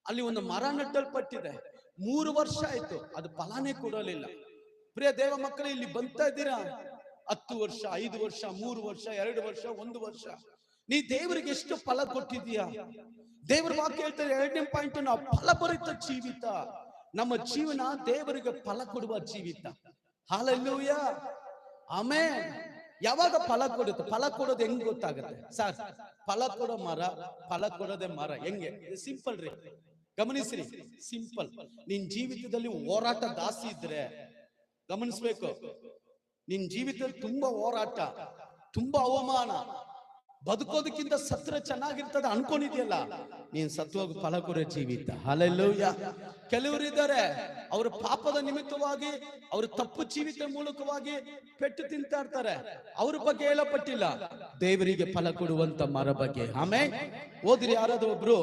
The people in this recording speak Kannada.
ಅಲ್ಲಿ ಒಂದು ಮರ ನೆಟ್ಟಲ್ಪಟ್ಟಿದೆ. 3 ವರ್ಷ ಆಯ್ತು, ಅದು ಫಲನೇ ಕೊಡಲಿಲ್ಲ. ಪ್ರಿಯ ದೇವ ಮಕ್ಕಳು, ಇಲ್ಲಿ ಬಂತಾ ಇದ್ದೀರಾ? 10 ವರ್ಷ, 5 ವರ್ಷ, 3 ವರ್ಷ, 2 ವರ್ಷ, 1 ವರ್ಷ, ನೀ ದೇವರಿಗೆ ಎಷ್ಟು ಫಲ ಕೊಟ್ಟಿದೀಯಾ? ದೇವರ ವಾಕ್ಯ ಹೇಳ್ತಾರೆ, 2ನೇ ಪಾಯಿಂಟ್, ನಾವು ಫಲಭರಿತ ಜೀವಿತ. ನಮ್ಮ ಜೀವನ ದೇವರಿಗೆ ಫಲ ಕೊಡುವ ಜೀವಿತ. Hallelujah, amen. ಯಾವಾಗ ಫಲ ಕೊಡುತ್ತೆ? ಫಲ ಕೊಡೋದು ಹೆಂಗ್ ಗೊತ್ತಾಗುತ್ತೆ ಸರ್? ಫಲ ಕೊಡೋ ಮರ, ಫಲ ಕೊಡೋದೇ ಮರ. ಹೆಂಗೆ? ಸಿಂಪಲ್ ರೀ, ಗಮನಿಸ್ರಿ, ಸಿಂಪಲ್. ನಿನ್ ಜೀವಿತದಲ್ಲಿ ಹೋರಾಟ ಜಾಸ್ತಿ ಇದ್ರೆ ಗಮನಿಸ್ಬೇಕು. ನಿನ್ ಜೀವಿತದಲ್ಲಿ ತುಂಬಾ ಹೋರಾಟ, ತುಂಬಾ ಅವಮಾನ, ಬದುಕೋದಕ್ಕಿಂತ ಸತ್ರ ಚೆನ್ನಾಗಿರ್ತದ ಅನ್ಕೊಂಡಿದ್ಯಲ್ಲ, ನೀನ್ ಸತ್ವಾಗ ಫಲ ಕೊಡೋ ಜೀವಿತ. ಹಲ್ಲೆಲೂಯಾ. ಕೆಲವರು ಇದ್ದಾರೆ, ಅವರ ಪಾಪದ ನಿಮಿತ್ತವಾಗಿ, ಅವ್ರ ತಪ್ಪು ಜೀವಿತ ಮೂಲಕವಾಗಿ ಪೆಟ್ಟು ತಿಂತಾ ಇರ್ತಾರೆ. ಅವ್ರ ಬಗ್ಗೆ ಹೇಳಪಟ್ಟಿಲ್ಲ, ದೇವರಿಗೆ ಫಲ ಕೊಡುವಂತ ಮರ ಬಗ್ಗೆ. ಆಮೇಲೆ ಓದಿರಿ, ಯಾರಾದ್ರೂ ಒಬ್ರು